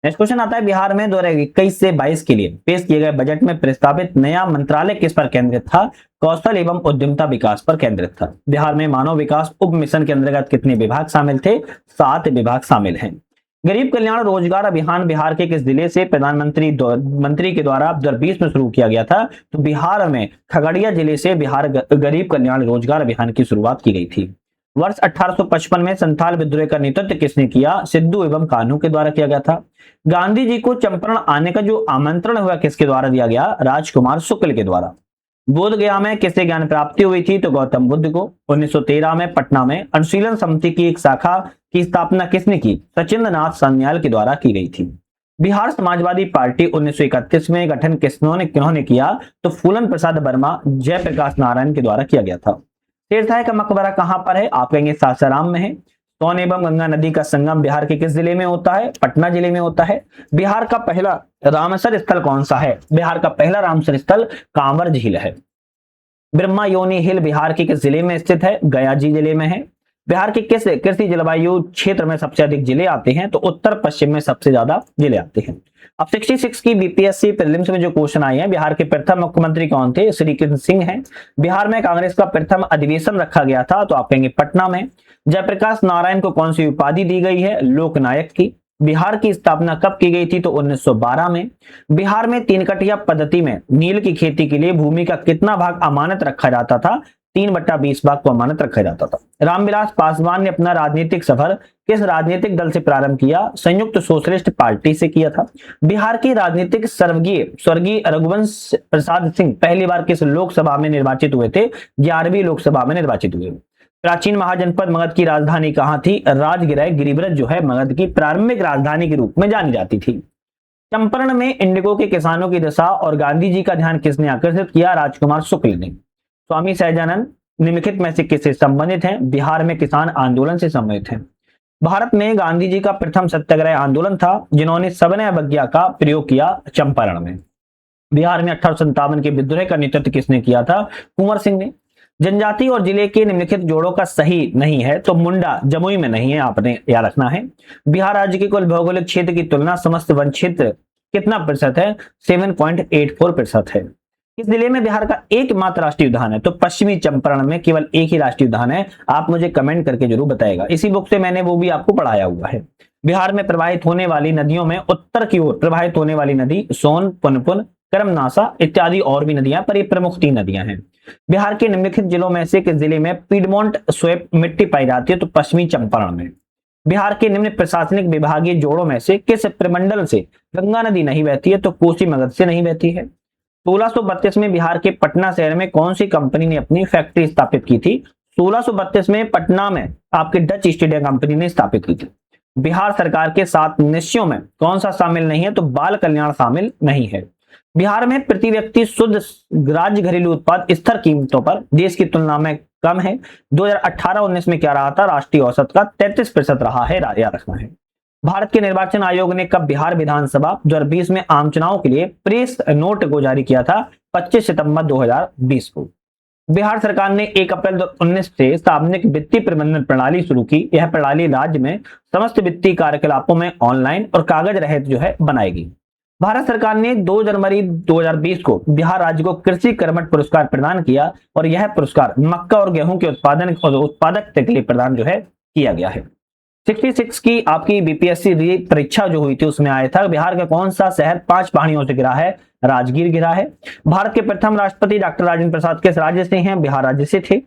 नेक्स्ट क्वेश्चन आता है बिहार में 2021 से 22 के लिए पेश किए गए बजट में प्रस्तावित नया मंत्रालय किस पर केंद्रित था? कौशल एवं उद्यमिता विकास पर केंद्रित था। बिहार में मानव विकास उप मिशन के अंतर्गत कितने विभाग शामिल थे? 7 विभाग शामिल हैं। गरीब कल्याण रोजगार अभियान बिहार के किस जिले से प्रधानमंत्री मंत्री के द्वारा 2020 में शुरू किया गया था? तो बिहार में खगड़िया जिले से बिहार गरीब कल्याण रोजगार अभियान की शुरुआत की गई थी। वर्ष 1855 में संथाल विद्रोह का नेतृत्व किसने किया? सिद्धू एवं कान्हू के द्वारा किया गया था। गांधी जी को चंपारण आने का जो आमंत्रण हुआ किसके द्वारा दिया गया? राजकुमार शुक्ल के द्वारा। बोध गया में किससे ज्ञान प्राप्ति हुई थी? तो गौतम बुद्ध को। 1913 में पटना में अनुशीलन समिति की एक शाखा की स्थापना किसने की? सचिंद्र नाथ सान्याल के द्वारा की गई थी। बिहार समाजवादी पार्टी 1931 में गठन किन्होंने किया? तो फूलन प्रसाद वर्मा, जयप्रकाश नारायण के द्वारा किया गया था। शेरशाह का मकबरा कहां पर है? आप कहेंगे सासाराम में है। सोन एवं गंगा नदी का संगम बिहार के किस जिले में होता है? पटना जिले में होता है। बिहार का पहला रामसर स्थल कौन सा है? बिहार का पहला रामसर स्थल कांवर झील है। ब्रह्मा योनि हिल बिहार के किस जिले में स्थित है? गया जी जिले में है। बिहार के किस कृषि जलवायु क्षेत्र में सबसे अधिक जिले आते हैं? तो उत्तर पश्चिम में सबसे ज्यादा जिले आते हैं। अब 66 की बीपीएससी प्रीलिम्स में जो क्वेश्चन आए हैं, बिहार के प्रथम मुख्यमंत्री कौन थे? श्री कृष्ण सिंह हैं। बिहार में कांग्रेस का प्रथम अधिवेशन रखा गया था? तो आप कहेंगे पटना में। जयप्रकाश नारायण को कौन सी उपाधि दी गई है? लोकनायक की। बिहार की स्थापना कब की गई थी? तो 1912 में। बिहार में 3 कटिया पद्धति में नील की खेती के लिए भूमि का कितना भाग अमानत रखा जाता था? 3/20 भाग को अमानत रखा जाता था। रामविलास पासवान ने अपना राजनीतिक सफर किस राजनीतिक दल से प्रारंभ किया? संयुक्त सोशलिस्ट पार्टी से किया था। बिहार के राजनीतिक स्वर्गीय रघुवंश प्रसाद सिंह पहली बार किस लोकसभा में निर्वाचित हुए थे? 11वीं लोकसभा में निर्वाचित हुए। प्राचीन महाजनपद मगध की राजधानी कहां थी? राजगिरह गिरिब्रज जो है मगध की प्रारंभिक राजधानी के रूप में जानी जाती थी। चंपारण में इंडिगो के किसानों की दशा और गांधी जी का ध्यान किसने आकर्षित किया? राजकुमार शुक्ल ने। स्वामी सहजानंद निम्नलिखित में से किससे संबंधित हैं? बिहार में किसान आंदोलन से संबंधित हैं। भारत में गांधी जी का प्रथम सत्याग्रह आंदोलन था जिन्होंने सविनय अवज्ञा का प्रयोग किया चंपारण में। बिहार में 1857 के विद्रोह का नेतृत्व किसने किया था? कुंवर सिंह ने। जनजाति और जिले के निम्नलिखित जोड़ों का सही नहीं है तो मुंडा जमुई में नहीं है, आपने याद रखना है। बिहार राज्य के कुल भौगोलिक क्षेत्र की तुलना समस्त वन क्षेत्र कितना प्रतिशत है? 7.84% है। इस जिले में बिहार का एकमात्र राष्ट्रीय उद्यान है? तो पश्चिमी चंपारण में केवल एक ही राष्ट्रीय उद्यान है। आप मुझे कमेंट करके जरूर बताएगा, इसी बुक से मैंने वो भी आपको पढ़ाया हुआ है। बिहार में प्रवाहित होने वाली नदियों में उत्तर की ओर प्रवाहित होने वाली नदी सोन, पुनपुन, करमनासा इत्यादि और भी नदियां, पर ये प्रमुख 3 नदियां हैं। बिहार के निम्नलिखित जिलों में से किस जिले में पीडमोंट स्वेप मिट्टी पाई जाती है? तो पश्चिमी चंपारण में। बिहार के निम्न प्रशासनिक विभागीय जोड़ों में से किस प्रमंडल से गंगा नदी नहीं बहती है? तो कोसी मगध से नहीं बहती है। 1632 में बिहार के पटना शहर में कौन सी कंपनी ने अपनी फैक्ट्री स्थापित की थी? 1632 में पटना में आपके डच ईस्ट इंडिया कंपनी ने स्थापित की थी। बिहार सरकार के 7 निश्चयों में कौन सा शामिल नहीं है? तो बाल कल्याण शामिल नहीं है। बिहार में प्रति व्यक्ति शुद्ध राज्य घरेलू उत्पाद स्थिर कीमतों पर देश की तुलना में कम है। 2018-19 में क्या रहा था? राष्ट्रीय औसत का 33% रहा है, याद रखना है। भारत के निर्वाचन आयोग ने कब बिहार विधानसभा 2020 में आम चुनाव के लिए प्रेस नोट को जारी किया था? 25 सितंबर 2020 को। बिहार सरकार ने 1 अप्रैल 2019 से सार्वजनिक वित्तीय प्रबंधन प्रणाली शुरू की। यह प्रणाली राज्य में समस्त वित्तीय कार्यकलापों में ऑनलाइन और कागज रहित बनाएगी। भारत सरकार ने 2 जनवरी 2020 को बिहार राज्य को कृषि कर्मठ पुरस्कार प्रदान किया और यह पुरस्कार मक्का और गेहूं के उत्पादन और उत्पादकता के लिए प्रदान किया गया है। 66 की आपकी बीपीएससी परीक्षा जो हुई थी उसमें आया था बिहार का कौन सा शहर 5 पहाड़ियों से घिरा है? राजगीर घिरा है। भारत के प्रथम राष्ट्रपति डॉक्टर राजेंद्र प्रसाद किस राज्य से हैं? बिहार राज्य से थे।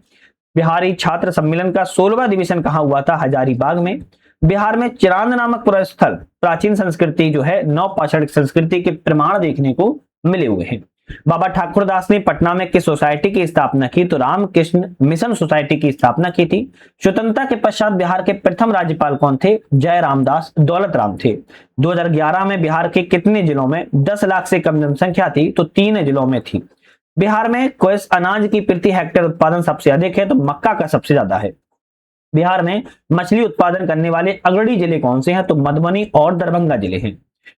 बिहारी छात्र सम्मेलन का 16वां अधिवेशन कहां हुआ था? हजारीबाग में। बिहार में चिरांद नामक पुरस्थल प्राचीन संस्कृति नवपाषाणिक संस्कृति के प्रमाण देखने को मिले हुए हैं। बाबा ठाकुरदास ने पटना में किस सोसाइटी की स्थापना की? तो रामकृष्ण मिशन सोसाइटी की स्थापना की थी। स्वतंत्रता के पश्चात बिहार के प्रथम राज्यपाल कौन थे? जय रामदास दौलत राम थे। 2011 में बिहार के कितने जिलों में 10 लाख से कम जनसंख्या थी? तो 3 जिलों में थी। बिहार में किस अनाज की प्रति हेक्टेयर उत्पादन सबसे अधिक है? तो मक्का का सबसे ज्यादा है। बिहार में मछली उत्पादन करने वाले अग्रणी जिले कौन से हैं? तो मधुबनी और दरभंगा जिले हैं।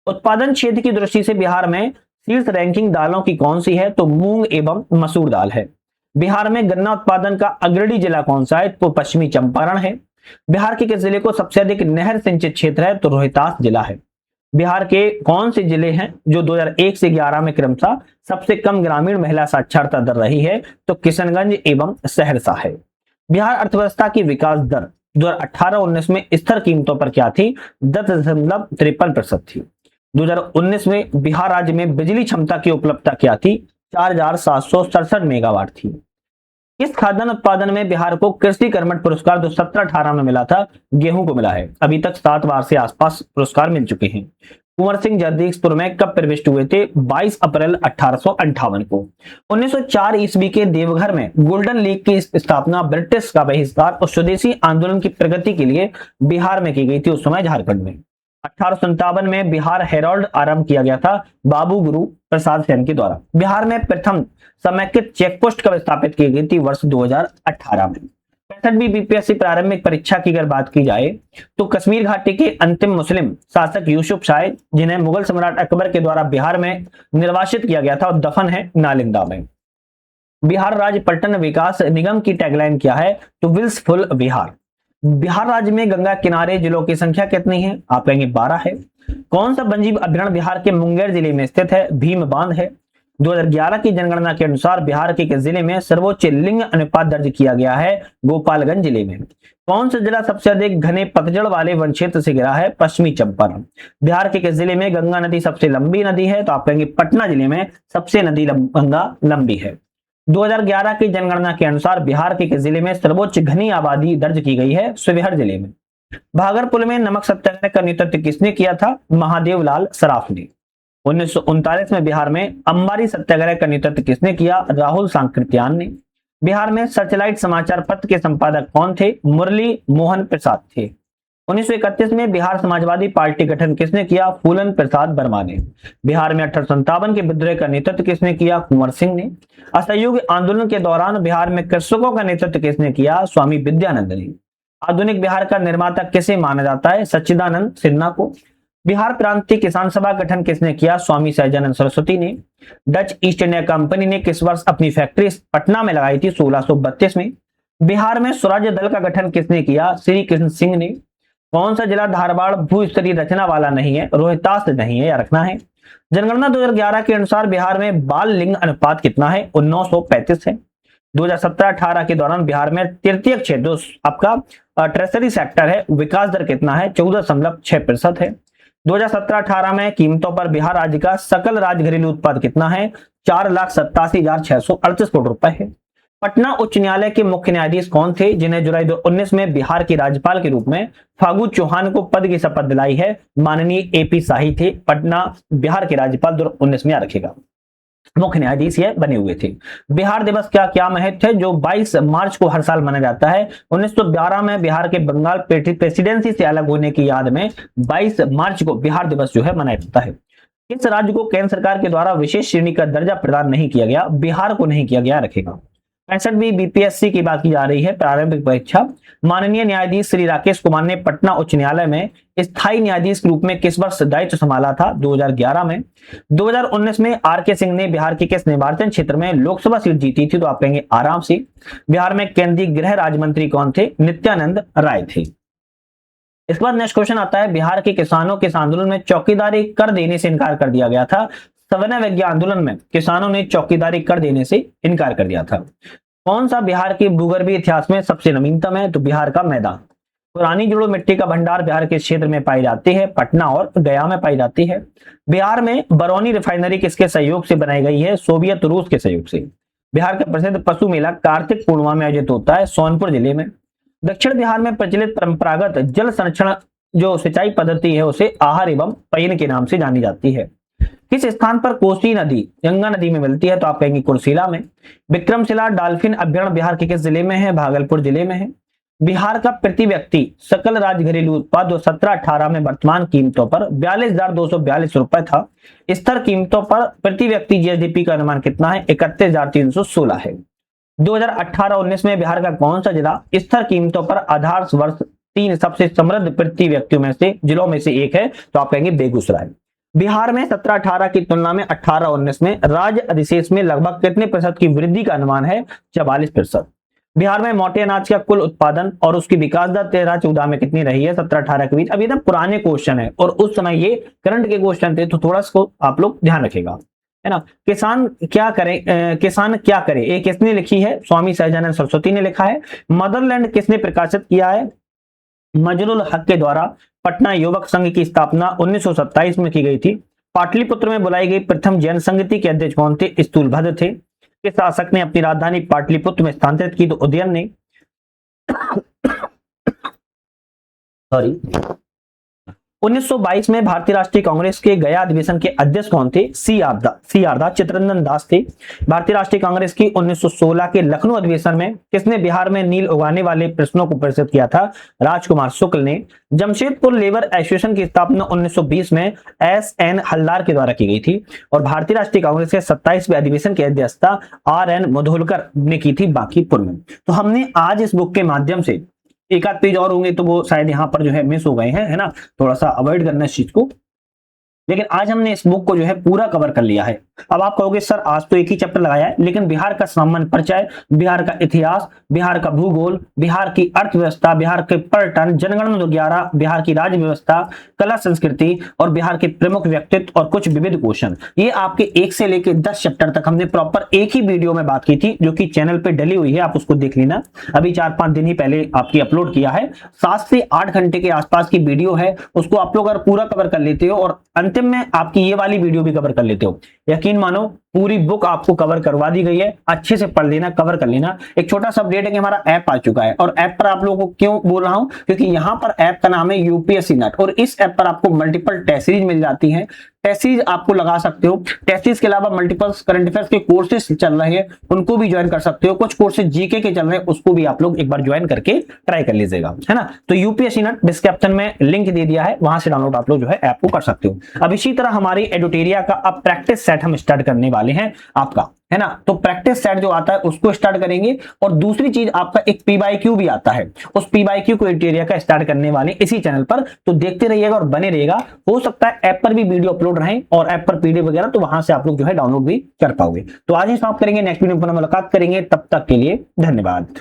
उत्पादन क्षेत्र की दृष्टि से बिहार में शीर्ष रैंकिंग दालों की कौन सी है? तो मूंग एवं मसूर दाल है। बिहार में गन्ना उत्पादन का अग्रणी जिला कौन सा है? तो पश्चिमी चंपारण है। बिहार के किस जिले को सबसे अधिक नहर सिंचित क्षेत्र है? तो रोहतास जिला है। बिहार के कौन से जिले हैं जो 2001 से 11 में क्रमशः सबसे कम ग्रामीण महिला साक्षरता दर रही है? तो किशनगंज एवं सहरसा है। बिहार अर्थव्यवस्था की विकास दर 2018-19 में स्थिर कीमतों पर क्या थी? 10.53% थी। 2019 में बिहार राज्य में बिजली क्षमता की उपलब्धता क्या थी? 4767 मेगावाट थी। किस खाद्यान्न उत्पादन में बिहार को कृषि कर्मठ पुरस्कार 2017-18 में मिला था? गेहूं को मिला है। अभी तक 7 बार से आसपास पुरस्कार मिल चुके हैं। कुंवर सिंह जगदीशपुर में कब प्रविष्ट हुए थे? 22 अप्रैल 1858 को। 1904 ईस्वी के देवघर में गोल्डन लीग की स्थापना ब्रिटिश का बहिष्कार और स्वदेशी आंदोलन की प्रगति के लिए बिहार में की गई थी, उस समय झारखंड में। 1857 में बिहार हेराल्ड आरंभ किया गया था बाबू गुरु प्रसाद सेन के द्वारा। बिहार में प्रथम समेकित चेक पोस्ट कब स्थापित की गई थी? वर्ष 2018 में। 65वीं बीपीएससी प्रारंभिक परीक्षा की अगर बात की जाए तो कश्मीर घाटी के अंतिम मुस्लिम शासक यूसुफ शाह, जिन्हें मुगल सम्राट अकबर के द्वारा बिहार में निर्वासित किया गया था, और दफन है नालंदा में। बिहार राज्य पर्यटन विकास निगम की टैगलाइन क्या है? तो विल्सफुल बिहार। बिहार राज्य में गंगा किनारे जिलों की संख्या कितनी है? आप कहेंगे 12 है। कौन सा वन्यजीव अभयारण्य बिहार के मुंगेर जिले में स्थित है? भीम बांध है। 2011 की जनगणना के अनुसार बिहार के किस जिले में सर्वोच्च लिंग अनुपात दर्ज किया गया है? गोपालगंज जिले में। कौन सा जिला सबसे अधिक घने पतझड़ वाले वन क्षेत्र से घिरा है? पश्चिमी चंपारण। बिहार के किस जिले में गंगा नदी सबसे लंबी नदी है? तो आप कहेंगे पटना जिले में सबसे गंगा लंबी है। 2011 की जनगणना के अनुसार बिहार के किस जिले में सर्वोच्च घनी आबादी दर्ज की गई है? शिवहर जिले में। भागलपुर में नमक सत्याग्रह का नेतृत्व किसने किया था? महादेव लाल सराफ ने। 1939 में बिहार में अंबारी सत्याग्रह का नेतृत्व किसने किया? राहुल सांकृत्यान ने। बिहार में सर्चलाइट समाचार पत्र के संपादक कौन थे? मुरली मोहन प्रसाद थे। 1931 में बिहार समाजवादी पार्टी गठन किसने किया? फूलन प्रसाद वर्मा ने। बिहार में 1857 के विद्रोह का नेतृत्व किसने किया? कुंवर सिंह ने। असहयोग आंदोलन के दौरान बिहार में कृषकों का नेतृत्व किसने किया? स्वामी विद्यानंद ने। आधुनिक बिहार का निर्माता किसे माना जाता है? सच्चिदानंद सिन्हा को। बिहार प्रांतीय किसान सभा गठन किसने किया? स्वामी सहजानंद सरस्वती ने। डच ईस्ट इंडिया कंपनी ने किस वर्ष अपनी फैक्ट्री पटना में लगाई थी? 1632 में। बिहार में स्वराज्य दल का गठन किसने किया? श्री कृष्ण सिंह ने। कौन सा जिला धारवाड़ भूस्तरीय रचना वाला नहीं है? रोहतास नहीं है या रखना है। जनगणना 2011 के अनुसार बिहार में बाल लिंग अनुपात कितना है? 935 है। 2017-18 के दौरान बिहार में तृतीय क्षेत्र आपका ट्रेजरी सेक्टर है, विकास दर कितना है? 14.6% है। 2017-18 में कीमतों पर बिहार राज्य का सकल राज्य घरेलू उत्पाद कितना है? 4,87,638 करोड़ रुपए है। पटना उच्च न्यायालय के मुख्य न्यायाधीश कौन थे जिन्हें जुलाई 2019 में बिहार के राज्यपाल के रूप में फागू चौहान को पद की शपथ दिलाई है? माननीय एपी शाही थे पटना बिहार के राज्यपाल 2019 में रखेगा, मुख्य न्यायाधीश ये बने हुए थे। बिहार दिवस का क्या महत्व है जो 22 मार्च को हर साल मनाया जाता है? 1912 में बिहार के बंगाल प्रेसिडेंसी से अलग होने की याद में 22 मार्च को बिहार दिवस जो है मनाया जाता है। किस राज्य को केंद्र सरकार के द्वारा विशेष श्रेणी का दर्जा प्रदान नहीं किया गया? बिहार को नहीं किया गया, रखेगा। 65वीं बीपीएससी की बात की जा रही है, प्रारंभिक परीक्षा। माननीय न्यायाधीश श्री राकेश कुमार ने पटना उच्च न्यायालय में स्थायी न्यायाधीश के रूप में किस वर्ष दायित्व संभाला था? 2011 में। 2019 में आर के सिंह ने बिहार के किस निर्वाचन क्षेत्र में लोकसभा सीट जीती थी? तो आप कहेंगे आराम से। बिहार में केंद्रीय गृह राज्य मंत्री कौन थे? नित्यानंद राय थे। इसके बाद नेक्स्ट क्वेश्चन आता है, बिहार के किसानों के आंदोलन में चौकीदारी कर देने से इनकार कर दिया गया था। सविनय अवज्ञा आंदोलन में किसानों ने चौकीदारी कर देने से इनकार कर दिया था। कौन सा बिहार के भूगर्भीय इतिहास में सबसे नवीनतम है? तो बिहार का मैदान। पुरानी जुड़ो मिट्टी का भंडार बिहार के क्षेत्र में पाई जाती है? पटना और गया में पाई जाती है। बिहार में बरौनी रिफाइनरी किसके सहयोग से बनाई गई है? सोवियत रूस के सहयोग से। बिहार का प्रसिद्ध पशु मेला कार्तिक पूर्णिमा में आयोजित होता है? सोनपुर जिले में। दक्षिण बिहार में प्रचलित परंपरागत जल संरक्षण जो सिंचाई पद्धति है उसे आहर एवं पयन के नाम से जानी जाती है। किस स्थान पर कोसी नदी गंगा नदी में मिलती है? तो आप कहेंगे कुर्सेला में। विक्रमशिला डॉल्फिन अभ्यारण्य बिहार के किस जिले में है? भागलपुर जिले में है। बिहार का प्रति व्यक्ति सकल राज्य घरेलू उत्पाद 2017-18 में वर्तमान कीमतों पर 42,242 रुपए था। स्तर कीमतों पर प्रति व्यक्ति जीएसडीपी का अनुमान कितना है? 31,316 है। 2018-19 में बिहार का कौन सा जिला स्तर कीमतों पर आधार वर्ष 3 सबसे समृद्ध प्रति व्यक्तियों में से जिलों में से एक है? तो आप कहेंगे बेगूसराय। बिहार में 17-18 की तुलना में 18-19 में राज्य अधिशेष में लगभग कितने प्रतिशत की वृद्धि का अनुमान है? 44%। बिहार में मोटे अनाज का कुल उत्पादन और उसकी विकास दर 13-14 में कितनी रही है? 17-18 के बीच। अब ये ना पुराने क्वेश्चन है और उस समय ये करंट के क्वेश्चन थे, तो थोड़ा सा आप लोग ध्यान रखेगा, है ना। किसान क्या करे ये किसने लिखी है? स्वामी सहजानंद सरस्वती ने लिखा है। मदरलैंड किसने प्रकाशित किया है? मजरुल हक के द्वारा। पटना युवक संघ की स्थापना 1927 में की गई थी। पाटलिपुत्र में बुलाई गई प्रथम जैन संगति के अध्यक्ष कौन थे? स्थूलभद्र थे। किस शासक ने अपनी राजधानी पाटलिपुत्र में स्थानांतरित की? तो उदयन ने। सॉरी 1922 में भारतीय राष्ट्रीय कांग्रेस के गया अधिवेशन के अध्यक्ष कौन थे? सी आरदा चित्ररंजन दास थे। भारतीय राष्ट्रीय कांग्रेस की 1916 के लखनऊ अधिवेशन में किसने बिहार में नील उगाने वाले प्रश्नों को प्रस्तुत किया था? राजकुमार शुक्ल ने। जमशेदपुर लेबर एसोसिएशन की स्थापना 1920 में एस.एन. हल्दार के द्वारा की गई थी और भारतीय राष्ट्रीय कांग्रेस के 27वें अधिवेशन की अध्यक्षता आर.एन. मधोलकर ने की थी बांकीपुर में। तो हमने आज इस बुक के माध्यम से एक आध पेज और होंगे तो वो शायद यहाँ पर जो है मिस हो गए हैं, है ना, थोड़ा सा अवॉइड करना इस चीज को। लेकिन आज हमने इस बुक को जो है पूरा कवर कर लिया है। अब आप कहोगे सर आज तो एक ही चैप्टर लगाया है, लेकिन बिहार का सामान्य परिचय, बिहार का इतिहास, बिहार का भूगोल, बिहार की अर्थव्यवस्था, बिहार के पर्यटन, जनगणना 2011, बिहार की राज्य व्यवस्था, कला संस्कृति और बिहार के प्रमुख व्यक्तित्व और कुछ विविध क्वेश्चन, ये आपके 1 से लेकर 10 चैप्टर तक हमने प्रॉपर एक ही वीडियो में बात की थी, जो कि चैनल पे डली हुई है, आप उसको देख लेना। अभी 4-5 दिन ही पहले आपकी अपलोड किया है। 7 से 8 घंटे के आसपास की वीडियो है, उसको आप लोग अगर पूरा कवर कर लेते हो और अंतिम में आपकी ये वाली वीडियो भी कवर कर लेते हो, यकीन मानो पूरी बुक आपको कवर करवा दी गई है। अच्छे से पढ़ लेना, कवर कर लेना। एक छोटा सा अपडेट है कि हमारा ऐप आ चुका है और ऐप पर आप लोगों को क्यों बोल रहा हूं, क्योंकि यहां पर ऐप का नाम है यूपीएससी नेट और इस ऐप पर आपको मल्टीपल टेस्ट सीरीज मिल जाती है। टेस्ट सीरीज आपको लगा सकते हो। टेस्ट सीरीज के अलावा मल्टीपल करंट अफेयर्स के कोर्सेज चल रहे हैं, उनको भी ज्वाइन कर सकते हो। कुछ कोर्सेज जीके के चल रहे हैं, उसको भी आप लोग एक बार ज्वाइन करके ट्राई कर लीजिएगा, है ना। तो यूपीएससी नेट डिस्क्रिप्शन में लिंक दे दिया है, वहां से डाउनलोड आप लोग जो है ऐप को कर सकते हो। अब इसी तरह हमारी एडुटेरिया का अब प्रैक्टिस सेट हम स्टार्ट करने वाले हैं आपका, है ना। तो प्रैक्टिस सेट जो आता है उसको स्टार्ट करेंगे, और दूसरी चीज आपका एक PYQ भी आता है, उस PYQ क्राइटेरिया का स्टार्ट करने वाले इसी चैनल पर। तो देखते रहिएगा और बने रहिएगा। हो सकता है ऐप पर भी वीडियो अपलोड रहे और ऐप पर PDF वगैरह, तो वहां से आप लोग जो है डाउनलोड भी कर पाओगे। तो आज ही समाप्त करेंगे, नेक्स्ट वीडियो पर मुलाकात करेंगे, तब तक के लिए धन्यवाद।